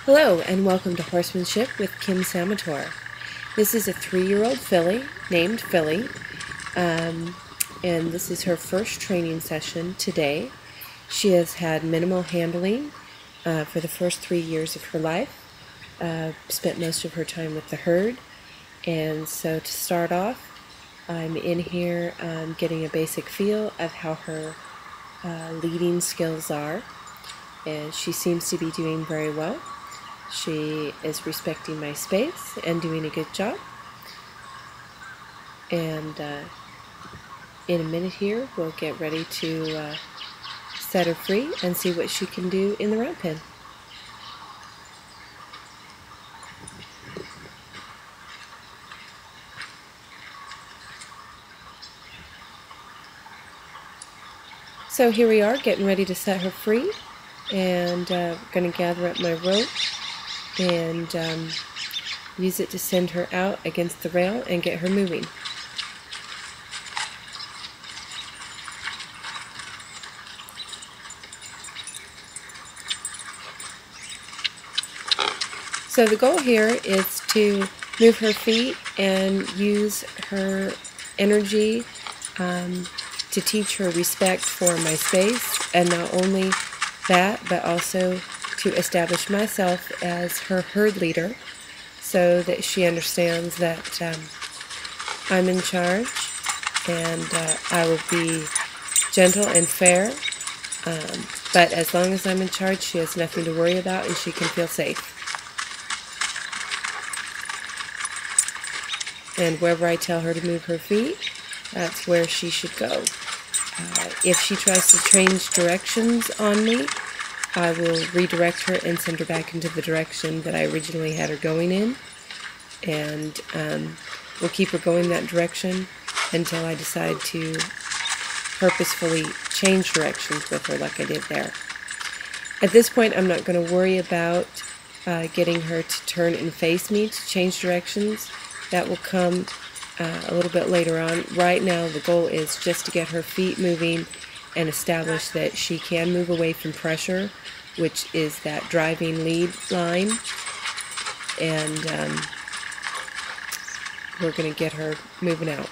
Hello and welcome to Horsemanship with Kim Samator. This is a 3-year-old filly named Philly, and this is her first training session today. She has had minimal handling for the first 3 years of her life, spent most of her time with the herd, and so to start off, I'm in here getting a basic feel of how her leading skills are, and she seems to be doing very well. She is respecting my space and doing a good job. And in a minute here, we'll get ready to set her free and see what she can do in the round pen. So here we are, getting ready to set her free, and going to gather up my rope and use it to send her out against the rail and get her moving. So the goal here is to move her feet and use her energy to teach her respect for my space, and not only that, but also to establish myself as her herd leader so that she understands that I'm in charge, and I will be gentle and fair, but as long as I'm in charge, she has nothing to worry about and she can feel safe. And wherever I tell her to move her feet, that's where she should go. If she tries to change directions on me, I will redirect her and send her back into the direction that I originally had her going in, and we'll keep her going that direction until I decide to purposefully change directions with her like I did there. At this point, I'm not going to worry about getting her to turn and face me to change directions. That will come a little bit later on. Right now, the goal is just to get her feet moving and establish that she can move away from pressure, which is that driving lead line, and we're going to get her moving out.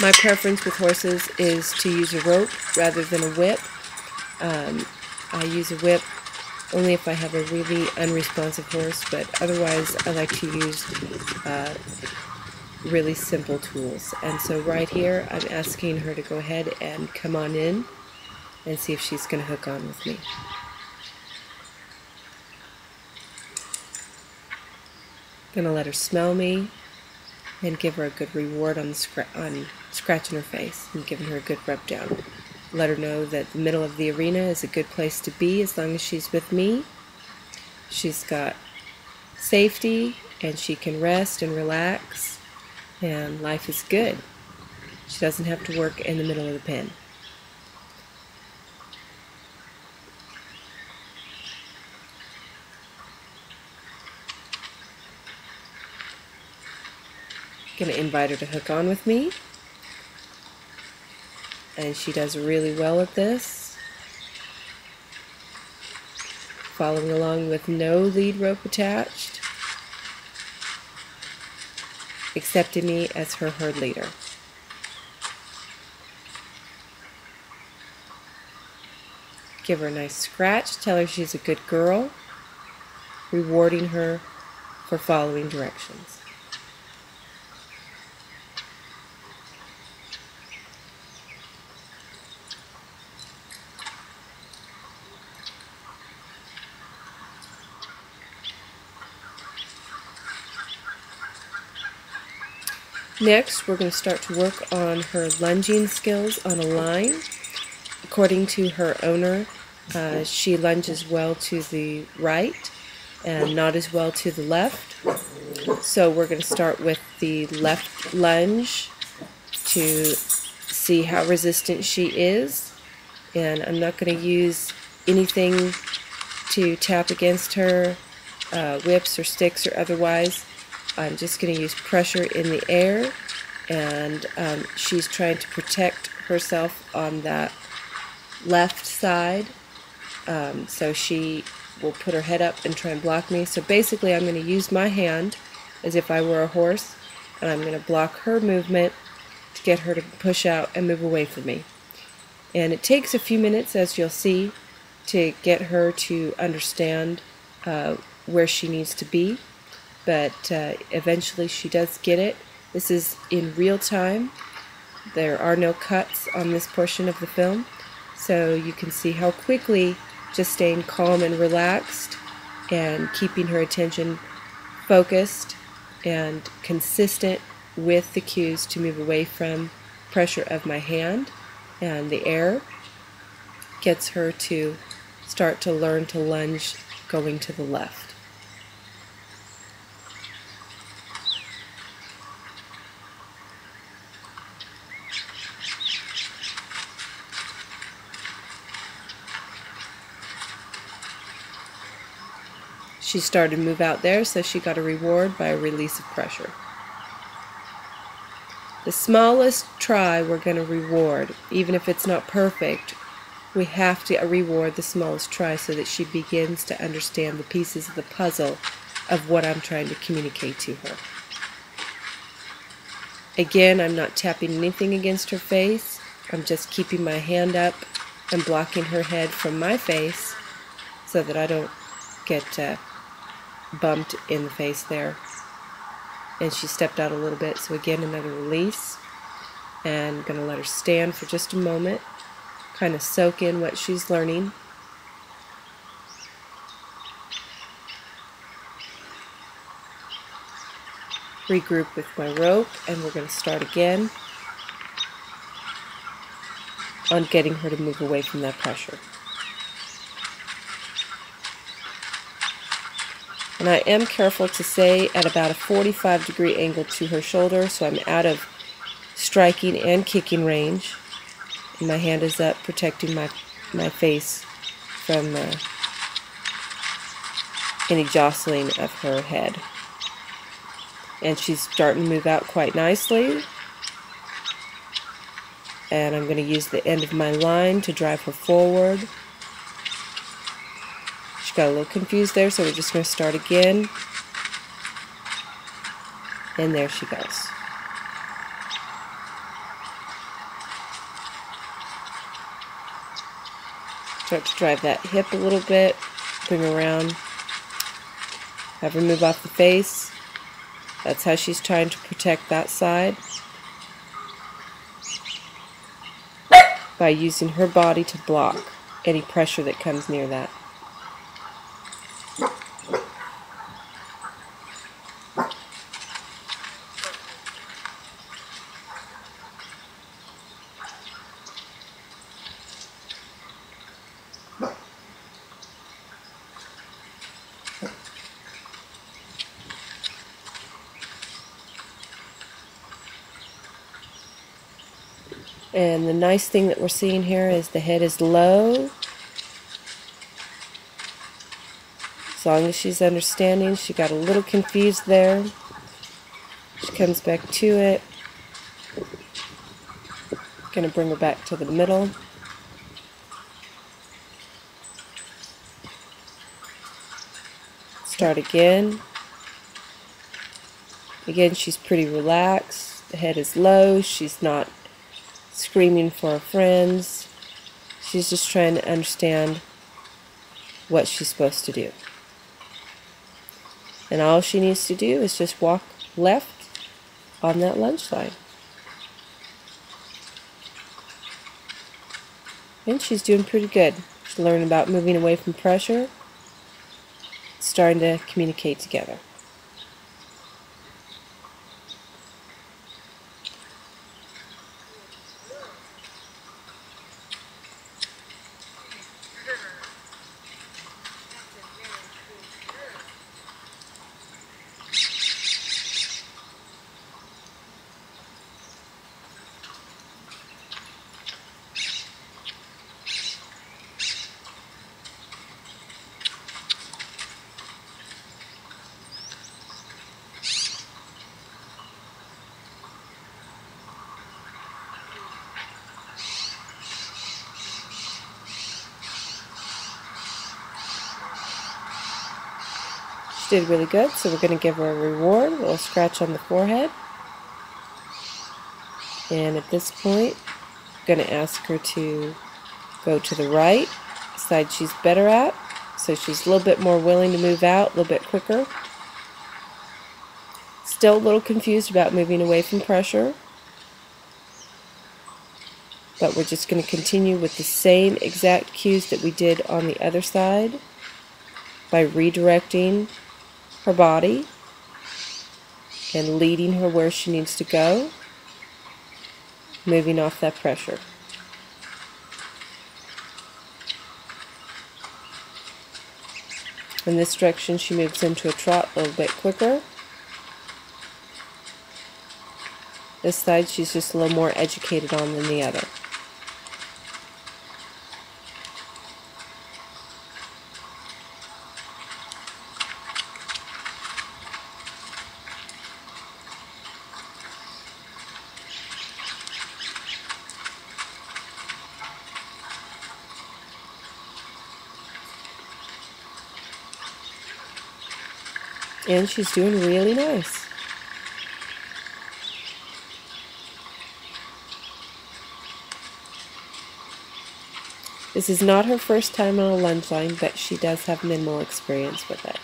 My preference with horses is to use a rope rather than a whip. I use a whip only if I have a really unresponsive horse, but otherwise I like to use really simple tools. And so right here, I'm asking her to go ahead and come on in and see if she's going to hook on with me. Going to let her smell me and give her a good reward on scratching her face and giving her a good rub down. Let her know that the middle of the arena is a good place to be as long as she's with me. She's got safety and she can rest and relax, and life is good. She doesn't have to work in the middle of the pen. Going to invite her to hook on with me, and she does really well at this, following along with no lead rope attached, accepting me as her herd leader. Give her a nice scratch, tell her she's a good girl, rewarding her for following directions. Next, we're going to start to work on her lunging skills on a line. According to her owner, she lunges well to the right and not as well to the left. So we're going to start with the left lunge to see how resistant she is. And I'm not going to use anything to tap against her whips or sticks or otherwise. I'm just going to use pressure in the air, and she's trying to protect herself on that left side, so she will put her head up and try and block me. So basically I'm going to use my hand as if I were a horse, and I'm going to block her movement to get her to push out and move away from me. And it takes a few minutes, as you'll see, to get her to understand where she needs to be, but eventually she does get it. This is in real time. There are no cuts on this portion of the film, so you can see how quickly just staying calm and relaxed and keeping her attention focused and consistent with the cues to move away from pressure of my hand and the air gets her to start to learn to lunge going to the left. She started to move out there, so she got a reward by a release of pressure. The smallest try we're going to reward, even if it's not perfect. We have to reward the smallest try so that she begins to understand the pieces of the puzzle of what I'm trying to communicate to her. Again, I'm not tapping anything against her face. I'm just keeping my hand up and blocking her head from my face so that I don't get bumped in the face there. And she stepped out a little bit, so again another release, and I'm going to let her stand for just a moment, kind of soak in what she's learning. Regroup with my rope, and we're going to start again on getting her to move away from that pressure. And I am careful to stay at about a 45-degree angle to her shoulder, so I'm out of striking and kicking range. And my hand is up, protecting my face from any jostling of her head. And she's starting to move out quite nicely. And I'm going to use the end of my line to drive her forward. She got a little confused there, so we're just going to start again. And there she goes. Start to drive that hip a little bit, bring her around, have her move off the face. That's how she's trying to protect that side, by using her body to block any pressure that comes near that. And the nice thing that we're seeing here is the head is low. As long as she's understanding, she got a little confused there. She comes back to it. Going to bring her back to the middle. Start again. Again, she's pretty relaxed. The head is low. She's not screaming for her friends. She's just trying to understand what she's supposed to do. And all she needs to do is just walk left on that lunge line. And she's doing pretty good. She's learning about moving away from pressure, starting to communicate together. did really good, so we're going to give her a reward, a little scratch on the forehead. And at this point, I'm going to ask her to go to the right side she's better at, so she's a little bit more willing to move out, a little bit quicker. Still a little confused about moving away from pressure, but we're just going to continue with the same exact cues that we did on the other side by redirecting her body and leading her where she needs to go, moving off that pressure. In this direction, she moves into a trot a little bit quicker. This side she's just a little more educated on than the other. And she's doing really nice. This is not her first time on a lunge line, but she does have minimal experience with it.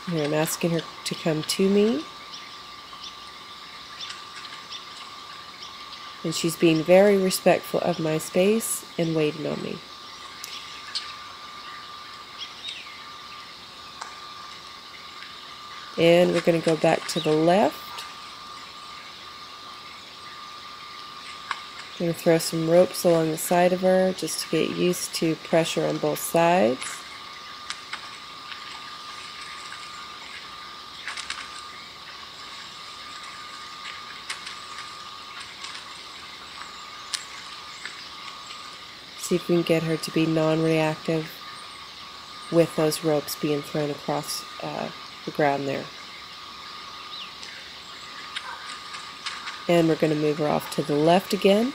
Here I'm asking her to come to me. And she's being very respectful of my space and waiting on me. And we're going to go back to the left. I'm going to throw some ropes along the side of her just to get used to pressure on both sides. See if we can get her to be non-reactive with those ropes being thrown across the ground there. And we're going to move her off to the left again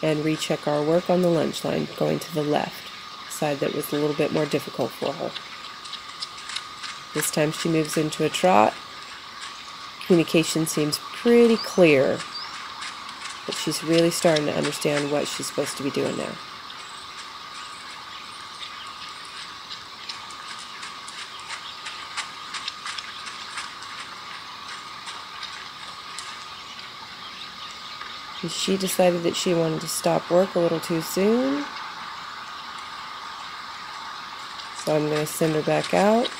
and recheck our work on the lunge line, going to the left side that was a little bit more difficult for her. This time she moves into a trot. Communication seems pretty clear, but she's really starting to understand what she's supposed to be doing now. And she decided that she wanted to stop work a little too soon. So I'm going to send her back out.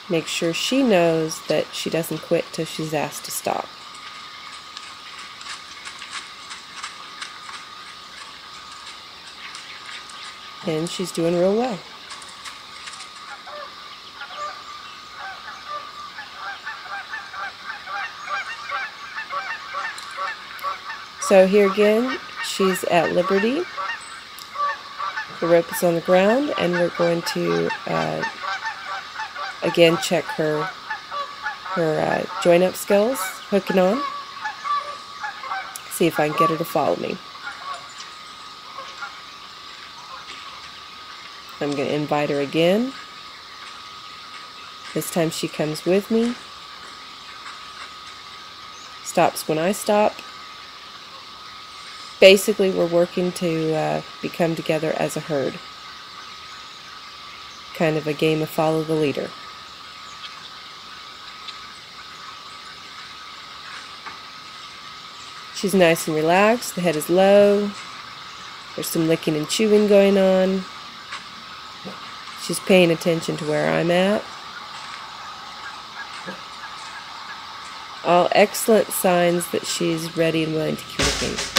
Make sure she knows that she doesn't quit till she's asked to stop. And she's doing real well. So here again, she's at liberty. The rope is on the ground, and we're going to again check her join up skills, hooking on. See if I can get her to follow me. I'm going to invite her again. This time she comes with me. Stops when I stop. Basically, we're working to become together as a herd. Kind of a game of follow the leader. She's nice and relaxed. The head is low. There's some licking and chewing going on. She's paying attention to where I'm at. All excellent signs that she's ready and willing to communicate.